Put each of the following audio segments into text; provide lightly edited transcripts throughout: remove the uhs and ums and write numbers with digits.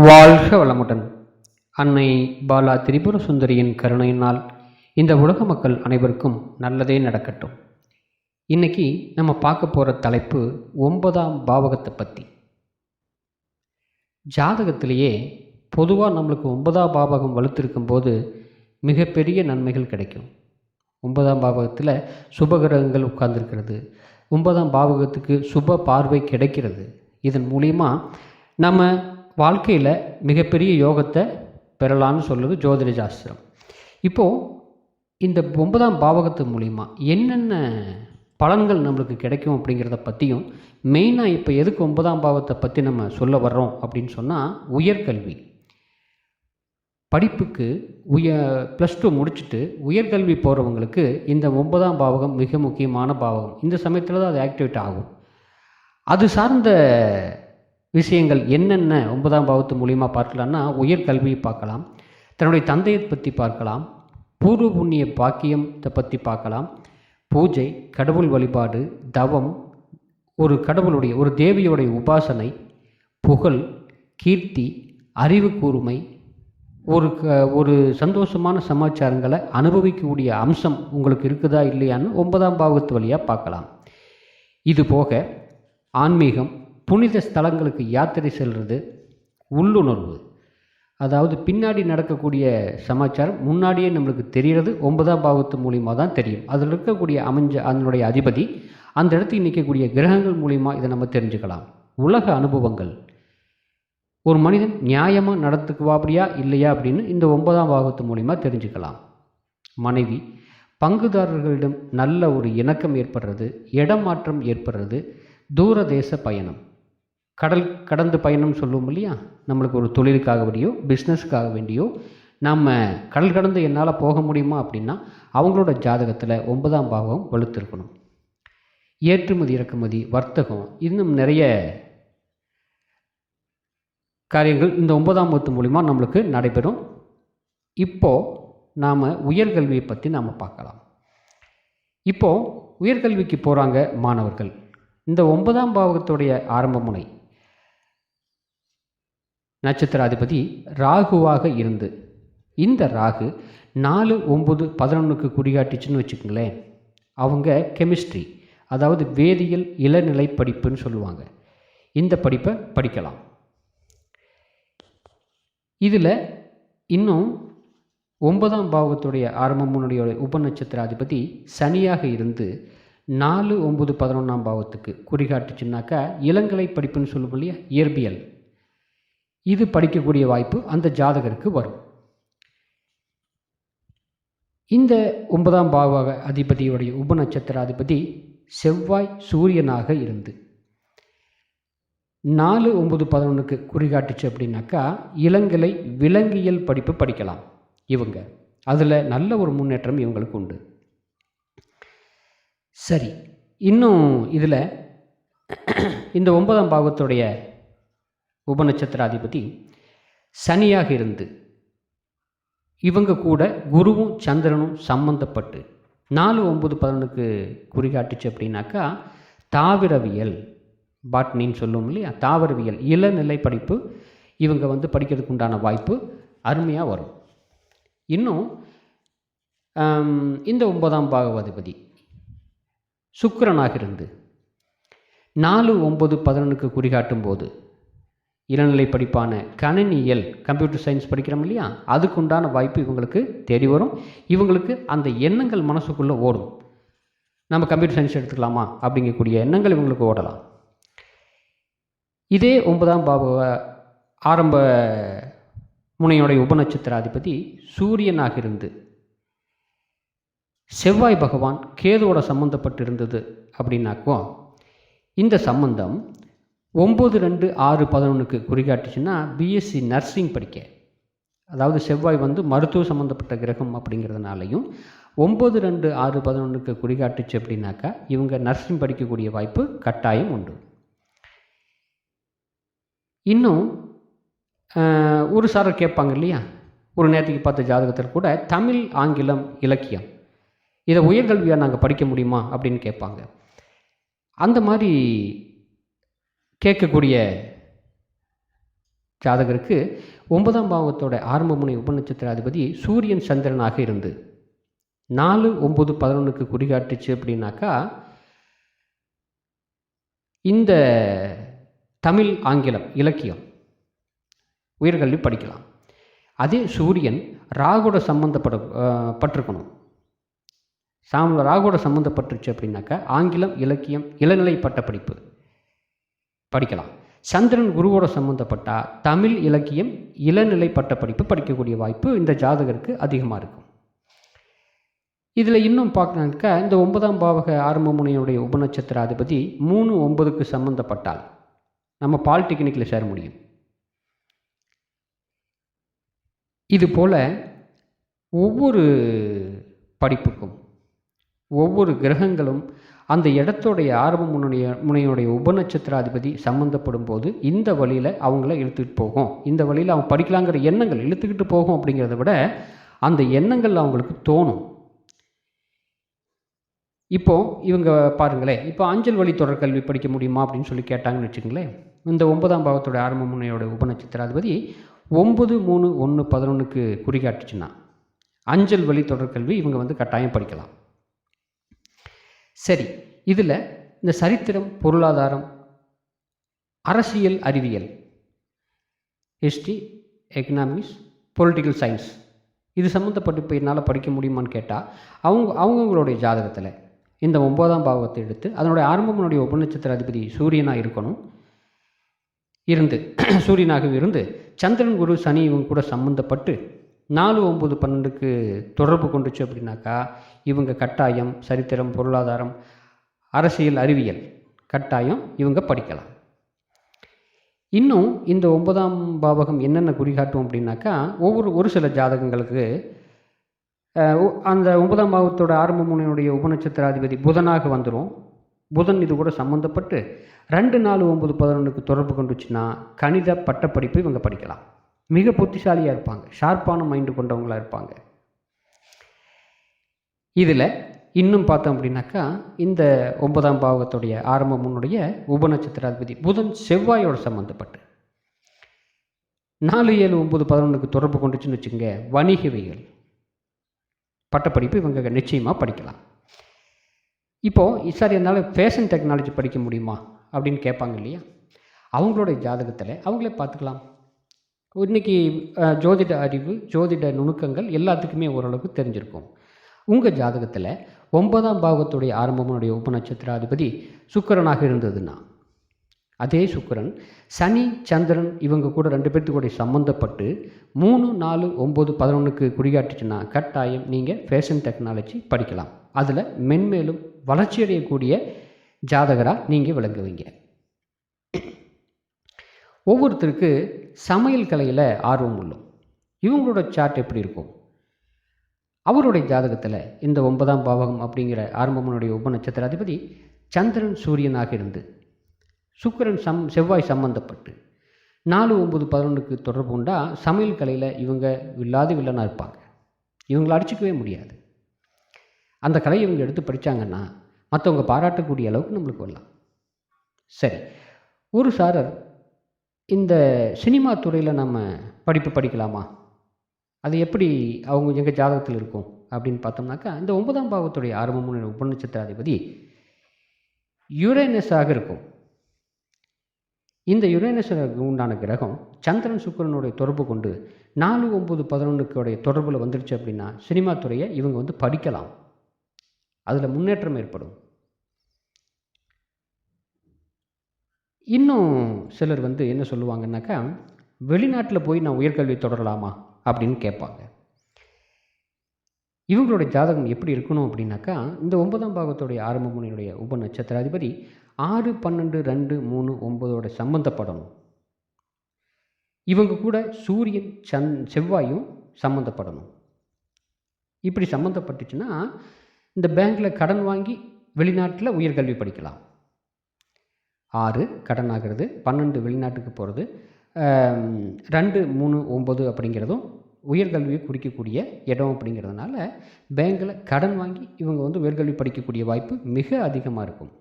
வாழ்க வளமுடன். அன்னை பாலா திரிபுர சுந்தரியின் கருணையினால் இந்த உலக மக்கள் அனைவருக்கும் நல்லதே நடக்கட்டும். இன்னைக்கு நம்ம பார்க்க போகிற தலைப்பு 9ஆம் பாவகத்தை பற்றி. ஜாதகத்திலேயே பொதுவாக நம்மளுக்கு 9ஆம் பாவகம் வலுத்திருக்கும் போது மிகப்பெரிய நன்மைகள் கிடைக்கும். 9ஆம் பாவகத்தில் சுபகிரகங்கள் உட்கார்ந்துருக்கிறது, 9ஆம் பாவகத்துக்கு சுப பார்வை கிடைக்கிறது. இதன் மூலிமா நம்ம வாழ்க்கையில் மிகப்பெரிய யோகத்தை பெறலான்னு சொல்லுது ஜோதிட சாஸ்திரம். இப்போது இந்த 9ஆம் பாவகத்து மூலிமா என்னென்ன பலன்கள் நம்மளுக்கு கிடைக்கும் அப்படிங்கிறத பற்றியும், மெயினாக இப்போ எதுக்கு 9ஆம் பாவத்தை பற்றி நம்ம சொல்ல வர்றோம் அப்படின்னு சொன்னால், உயர்கல்வி படிப்புக்கு +2 முடிச்சுட்டு உயர்கல்வி போகிறவங்களுக்கு இந்த 9ஆம் பாவகம் மிக முக்கியமான பாவகம். இந்த சமயத்தில் தான் அது ஆக்டிவேட் ஆகும். அது சார்ந்த விஷயங்கள் என்னென்ன 9ஆம் பாவத்து மூலிமா பார்க்கலான்னா, உயர்கல்வியை பார்க்கலாம், தன்னுடைய தந்தையை பற்றி பார்க்கலாம், பூர்வ புண்ணிய பாக்கியத்தை பற்றி பார்க்கலாம், பூஜை, கடவுள் வழிபாடு, தவம், ஒரு தேவியோடைய உபாசனை, புகழ், கீர்த்தி, அறிவு கூர்மை, ஒரு சந்தோஷமான சமாச்சாரங்களை அனுபவிக்கக்கூடிய அம்சம் உங்களுக்கு இருக்குதா இல்லையான்னு 9ஆம் பாவத்து வழியாக பார்க்கலாம். இது போக ஆன்மீகம், புனித ஸ்தலங்களுக்கு யாத்திரை செல்வது, உள்ளுணர்வு, அதாவது பின்னாடி நடக்கக்கூடிய சமாச்சாரம் முன்னாடியே நம்மளுக்கு தெரிகிறது 9ஆம் பாவத்து மூலிமா தான் தெரியும். அதில் இருக்கக்கூடிய அதனுடைய அதிபதி, அந்த இடத்துக்கு நிற்கக்கூடிய கிரகங்கள் மூலிமா இதை நம்ம தெரிஞ்சுக்கலாம். உலக அனுபவங்கள், ஒரு மனிதன் நியாயமாக நடந்துக்குவாப்படியா இல்லையா அப்படின்னு இந்த 9ஆம் பாவத்து மூலிமா தெரிஞ்சுக்கலாம். மனைவி, பங்குதாரர்களிடம் நல்ல ஒரு இணக்கம் ஏற்படுறது, இடமாற்றம் ஏற்படுறது, தூர தேச பயணம், கடல் கடந்து பயணம் சொல்லுவோம் இல்லையா, நம்மளுக்கு ஒரு தொழிலுக்காக வேண்டியோ பிஸ்னஸுக்காக வேண்டியோ நம்ம கடல் கடந்து என்னால் போக முடியுமா அப்படின்னா அவங்களோட ஜாதகத்தில் 9ஆம் பாவம் வலுத்திருக்கணும். ஏற்றுமதி, இறக்குமதி, வர்த்தகம், இன்னும் நிறைய காரியங்கள் இந்த 9ஆம் பாவத்து மூலிமா நம்மளுக்கு நடைபெறும். இப்போது நாம் உயர்கல்வியை பற்றி நாம் பார்க்கலாம். இப்போது உயர்கல்விக்கு போகிறாங்க மாணவர்கள். இந்த 9ஆம் பாவகத்துடைய ஆரம்ப முனை நட்சத்திராதிபதி ராகுவாக இருந்து, இந்த ராகு 4, 9, 11க்கு குறிகாட்டிச்சுன்னு வச்சுக்கோங்களேன். அவங்க கெமிஸ்ட்ரி, அதாவது வேதியியல் இளநிலை படிப்புன்னு சொல்லுவாங்க, இந்த படிப்பை படிக்கலாம். இதில் இன்னும் 9ஆம் பாவகத்துடைய ஆரம்ப முன்னுடைய உபநட்சத்திராதிபதி சனியாக இருந்து 4, 9, 11ஆம் பாவத்துக்கு குறிகாட்டுச்சுன்னாக்கா இளங்கலை படிப்புன்னு சொல்லுவோம் இல்லையா, இயற்பியல், இது படிக்கக்கூடிய வாய்ப்பு அந்த ஜாதகருக்கு வரும். இந்த 9ஆம் பாவக அதிபதியுடைய உபநட்சத்திராதிபதி செவ்வாய் சூரியனாக இருந்து 4, 9, 11க்கு குறிகாட்டுச்சு அப்படின்னாக்கா இளங்கலை விலங்கியல் படிப்பு படிக்கலாம் இவங்க. அதில் நல்ல ஒரு முன்னேற்றம் இவங்களுக்கு உண்டு. சரி, இன்னும் இதில் இந்த 9ஆம் பாவத்துடைய உபநட்சத்திராதிபதி சனியாக இருந்து இவங்க கூட குருவும் சந்திரனும் சம்பந்தப்பட்டு 4, 9, 11க்கு குறிகாட்டுச்சு அப்படின்னாக்கா தாவரவியல், பாட்னின்னு சொல்லுவோம் இல்லையா, தாவரவியல் இளநிலை படிப்பு இவங்க படிக்கிறதுக்கு உண்டான வாய்ப்பு அருமையாக வரும். இன்னும் இந்த 9ஆம் பாவகாதிபதி சுக்கிரனாக இருந்து 4, 9, 11க்கு குறிகாட்டும் போது இளநிலை படிப்பான கணினியல், கம்ப்யூட்டர் சயின்ஸ் படிக்கிறோம் இல்லையா, அதுக்குண்டான வாய்ப்பு இவங்களுக்கு தேடி வரும். இவங்களுக்கு அந்த எண்ணங்கள் மனசுக்குள்ளே ஓடும், நம்ம கம்ப்யூட்டர் சயின்ஸ் எடுத்துக்கலாமா அப்படிங்கக்கூடிய எண்ணங்கள் இவங்களுக்கு ஓடலாம். இதே 9ஆம் பாவ ஆரம்ப முனையோடைய உபநட்சத்திராதிபதி சூரியனாக இருந்து செவ்வாய் பகவான் கேதுவோட சம்மந்தப்பட்டு இருந்தது அப்படின்னாக்கோ, இந்த சம்பந்தம் 9, 2, 6, 11க்கு குறிகாட்டுச்சுன்னா பிஎஸ்சி நர்சிங் படிக்க, அதாவது செவ்வாய் மருத்துவ சம்மந்தப்பட்ட கிரகம் அப்படிங்கிறதுனாலையும் 9, 2, 6, 11க்கு குறிகாட்டுச்சு அப்படின்னாக்கா இவங்க நர்சிங் படிக்கக்கூடிய வாய்ப்பு கட்டாயம் உண்டு. இன்னும் ஒரு சாரர் கேட்பாங்க இல்லையா, ஒரு நேரத்துக்கு பார்த்த ஜாதகத்தில் கூட தமிழ், ஆங்கிலம், இலக்கியம், இதை உயர்கல்வியாக நாங்கள் படிக்க முடியுமா அப்படின்னு கேட்பாங்க. அந்த மாதிரி கேட்கக்கூடிய ஜாதகருக்கு 9ஆம் பாவத்தோட ஆரம்ப முனை உபநட்சத்திராதிபதி சூரியன் சந்திரனாக இருந்து 4, 9, 11க்கு குறிகாட்டுச்சு அப்படின்னாக்கா இந்த தமிழ், ஆங்கிலம், இலக்கியம், உயர்கல்வி படிக்கலாம். அதே சூரியன் ராகுவோட பட்டிருக்கணும். ராகுவோட சம்மந்தப்பட்டுருச்சு அப்படின்னாக்கா ஆங்கிலம், இலக்கியம், இளநிலை பட்டப்படிப்பு படிக்கலாம். சந்திரன் குருவோட சம்மந்தப்பட்டால் தமிழ், இலக்கியம், இளநிலை பட்டப்படிப்பு படிக்கக்கூடிய வாய்ப்பு இந்த ஜாதகருக்கு அதிகமாக இருக்கும். இதில் இன்னும் பார்க்கணுனாக்கா இந்த 9ஆம் பாவக ஆரம்ப முனையுடைய உபநட்சத்திராதிபதி 3, 9க்கு சம்மந்தப்பட்டால் நம்ம பாலிடெக்னிக்கில் சேர முடியும். இதுபோல் ஒவ்வொரு படிப்புக்கும் ஒவ்வொரு கிரகங்களும் அந்த இடத்தோடைய ஆரம்ப முனையுடைய உபநட்சத்திராதிபதி சம்மந்தப்படும் போது இந்த வழியில் அவங்கள இழுத்துக்கிட்டு போகும். இந்த வழியில் அவங்க படிக்கலாங்கிற எண்ணங்கள் இழுத்துக்கிட்டு போகும். அப்படிங்கிறத விட அந்த எண்ணங்கள் அவங்களுக்கு தோணும். இப்போது இவங்க பாருங்களேன், இப்போ அஞ்சல் வழி தொடர்கல்வி படிக்க முடியுமா அப்படின்னு சொல்லி கேட்டாங்கன்னு வச்சுக்கோங்களேன். இந்த 9ஆம் பாவத்தோட ஆரம்ப முனையோட உபநட்சத்திராதிபதி 9, 3, 1, 11க்கு குறிகாட்டுச்சுன்னா அஞ்சல் வழி தொடர்கல்வி இவங்க கட்டாயம் படிக்கலாம். சரி, இதில் இந்த சரித்திரம், பொருளாதாரம், அரசியல் அறிவியல், ஹிஸ்ட்ரி, எக்கனாமிக்ஸ், பொலிட்டிக்கல் சயின்ஸ் இது சம்மந்தப்பட்டு இப்போ என்னால் படிக்க முடியுமான்னு கேட்டால் அவங்களுடைய ஜாதகத்தில் இந்த 9ஆம் பாவத்தை எடுத்து அதனுடைய ஆரம்பமுடைய உபநட்சத்திராதிபதி சூரியனாக சூரியனாகவே இருந்து சந்திரன், குரு, சனி இவங்க கூட சம்மந்தப்பட்டு 4, 9, 12க்கு தொடர்பு கொண்டுச்சு அப்படின்னாக்கா இவங்க கட்டாயம் சரித்திரம், பொருளாதாரம், அரசியல் அறிவியல் கட்டாயம் இவங்க படிக்கலாம். இன்னும் இந்த 9ஆம் பாவகம் என்னென்ன குறிகாட்டும் அப்படின்னாக்கா ஒரு சில ஜாதகங்களுக்கு அந்த 9ஆம் பாவத்தோட ஆரம்ப முனையுடைய உபநட்சத்திராதிபதி புதனாக வந்துடும். புதன் இது கூட சம்மந்தப்பட்டு 2, 4, 9, 11க்கு தொடர்பு கொண்டுச்சுன்னா கணித பட்டப்படிப்பு இவங்க படிக்கலாம். மிக புத்திசாலியாக இருப்பாங்க, ஷார்ப்பான மைண்டு கொண்டவங்களாக இருப்பாங்க. இதில் இன்னும் பார்த்தோம் அப்படின்னாக்கா இந்த 9ஆம் பாவத்துடைய ஆரம்ப முன்னுடைய உபநட்சத்திராதிபதி புதன் செவ்வாயோடு சம்மந்தப்பட்டு 4, 7, 9, 11க்கு தொடர்பு கொண்டுச்சுன்னு வச்சுக்கோங்க, வணிகவியல் பட்டப்படிப்பு இவங்க நிச்சயமாக படிக்கலாம். இப்போது சார் என்னால் ஃபேஷன் டெக்னாலஜி படிக்க முடியுமா அப்படின்னு கேட்பாங்க இல்லையா, அவங்களுடைய ஜாதகத்தில் அவங்களே பார்த்துக்கலாம். இன்றைக்கி ஜோதிட அறிவு, ஜோதிட நுணுக்கங்கள் எல்லாத்துக்குமே ஓரளவுக்கு தெரிஞ்சிருக்கும். உங்கள் ஜாதகத்தில் 9ஆம் பாவத்துடைய ஆரம்பமுடைய உபநட்சத்திராதிபதி சுக்கிரனாக இருந்ததுன்னா அதே சுக்கிரன் சனி, சந்திரன் இவங்க கூட 2 பேர்த்துக்கூட சம்மந்தப்பட்டு 3, 4, 9, 11க்கு குறிகாட்டுச்சுன்னா கட்டாயம் நீங்கள் ஃபேஷன் டெக்னாலஜி படிக்கலாம். அதில் மென்மேலும் வளர்ச்சியடையக்கூடிய ஜாதகராக நீங்கள் விளங்குவீங்க. ஒவ்வொருத்தருக்கு சமையல் கலையில் ஆர்வம் உள்ளோம். இவங்களோட சார்ட் எப்படி இருக்கும்? அவருடைய ஜாதகத்தில் இந்த 9ஆம் பாவகம் அப்படிங்கிற ஆரம்பமுடைய உபநட்சத்திராதிபதி சந்திரன், சூரியனாக இருந்து சுக்கிரன், செவ்வாய் சம்பந்தப்பட்டு 4, 9, 11க்கு தொடர்பு உண்டா சமையல் கலையில் இவங்க வில்லனாக இருப்பாங்க. இவங்களை அடிச்சிக்கவே முடியாது. அந்த கலையை இவங்க எடுத்து படித்தாங்கன்னா மற்றவங்க பாராட்டக்கூடிய அளவுக்கு நம்மளுக்கு வரலாம். சரி, ஒரு சாரர் இந்த சினிமா துறையில் நம்ம படிக்கலாமா, அது எப்படி அவங்க எங்கள் ஜாதகத்தில் இருக்கும் அப்படின்னு பார்த்தோம்னாக்கா இந்த 9ஆம் பாவத்துடைய ஆரம்பமுறை உபநட்சத்திராதிபதி யுரேனஸாக இருக்கும். இந்த யுரேனஸுக்கு உண்டான கிரகம் சந்திரன், சுக்கிரனுடைய தொடர்பு கொண்டு 4, 9, 11க்குடைய தொடர்பில் வந்துடுச்சு அப்படின்னா சினிமா துறையை இவங்க படிக்கலாம். அதில் முன்னேற்றம் ஏற்படும். இன்னும் சிலர் என்ன சொல்லுவாங்கன்னாக்கா வெளிநாட்டில் போய் நான் உயர்கல்வி தொடரலாமா அப்படின்னு கேட்பாங்க. இவங்களுடைய ஜாதகம் எப்படி இருக்கணும் அப்படின்னாக்கா இந்த 9ஆம் பாவத்துடைய ஆரம்ப முனையுடைய உப நட்சத்திராதிபதி 6, 12, 2, 3, 9 சம்மந்தப்படணும். இவங்க கூட சூரியன், செவ்வாயும் சம்மந்தப்படணும். இப்படி சம்மந்தப்பட்டுச்சுன்னா இந்த பேங்க்கில் கடன் வாங்கி வெளிநாட்டில் உயர்கல்வி படிக்கலாம். 6 கடன் ஆகிறது, 12 வெளிநாட்டுக்கு போகிறது, 2, 3, 9 அப்படிங்கிறதும் உயர்கல்வியை குறிக்கக்கூடிய இடம் அப்படிங்கிறதுனால பேங்கில் கடன் வாங்கி இவங்க உயர்கல்வி படிக்கக்கூடிய வாய்ப்பு மிக அதிகமாக இருக்கும்.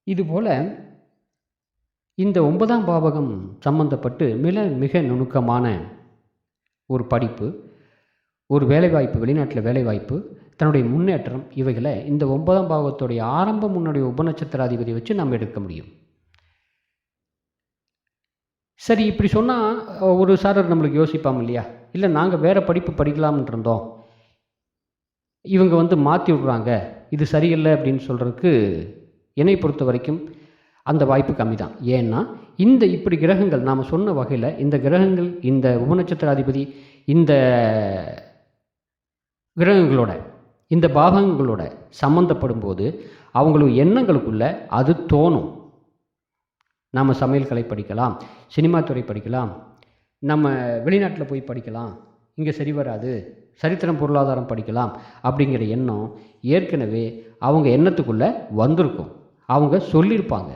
இதுபோல் இந்த 9ஆம் பாவகம் சம்பந்தப்பட்டு மிக நுணுக்கமான ஒரு படிப்பு, ஒரு வேலைவாய்ப்பு, வெளிநாட்டில் வேலைவாய்ப்பு, தன்னுடைய முன்னேற்றம், இவைகளை இந்த 9ஆம் பாவத்துடைய ஆரம்ப முன்னுடைய உபநட்சத்திராதிபதி வச்சு நம்ம எடுக்க முடியும். சரி, இப்படி சொன்னால் ஒரு சாரர் நம்மளுக்கு யோசிப்பாங்க இல்லையா, இல்லை நாங்கள் வேறு படிப்பு படிக்கலாம்னு இருந்தோம், இவங்க மாற்றி விட்றாங்க, இது சரியில்லை அப்படின்னு சொல்கிறதுக்கு என்னை பொறுத்த வரைக்கும் அந்த வாய்ப்பு கம்மி தான். ஏன்னா இப்படி கிரகங்கள் நாம் சொன்ன வகையில் இந்த கிரகங்கள், இந்த உபநட்சத்திராதிபதி இந்த கிரகங்களோட, இந்த பாகங்களோட சம்மந்தப்படும் போது அவங்களுக்கு எண்ணங்களுக்குள்ள அது தோணும். நம்ம சமையல் கலை படிக்கலாம், சினிமா துறை படிக்கலாம், நம்ம வெளிநாட்டில் போய் படிக்கலாம், இங்கே சரி வராது, சரித்திரம் பொருளாதாரம் படிக்கலாம் அப்படிங்கிற எண்ணம் ஏற்கனவே அவங்க எண்ணத்துக்குள்ளே வந்திருக்கும். அவங்க சொல்லியிருப்பாங்க,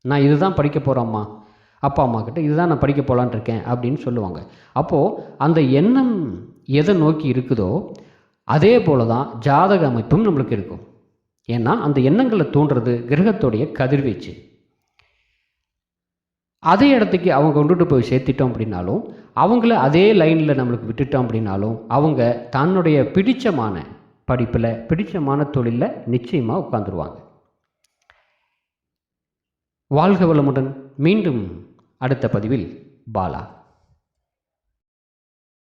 நான் இதுதான் படிக்க போகிறேம்மா, அப்பா அம்மா கிட்ட இதுதான் நான் படிக்க போகலான் இருக்கேன் அப்படின்னு சொல்லுவாங்க. அப்போது அந்த எண்ணம் எதை நோக்கி இருக்குதோ அதே போல தான் ஜாதக அமைப்பும் நம்மளுக்கு இருக்கும். ஏன்னா அந்த எண்ணங்களை தோன்றது கிரகத்துடைய கதிர்வீச்சு. அதே இடத்துக்கு அவங்க கொண்டுட்டு போய் சேர்த்திட்டோம் அப்படின்னாலும், அவங்கள அதே லைனில் நம்மளுக்கு விட்டுட்டோம் அப்படின்னாலும், அவங்க தன்னுடைய பிடிச்சமான படிப்பில், பிடிச்சமான தொழிலில் நிச்சயமாக உட்காந்துருவாங்க. வாழ்க வளமுடன். மீண்டும் அடுத்த பதிவில் பாலா.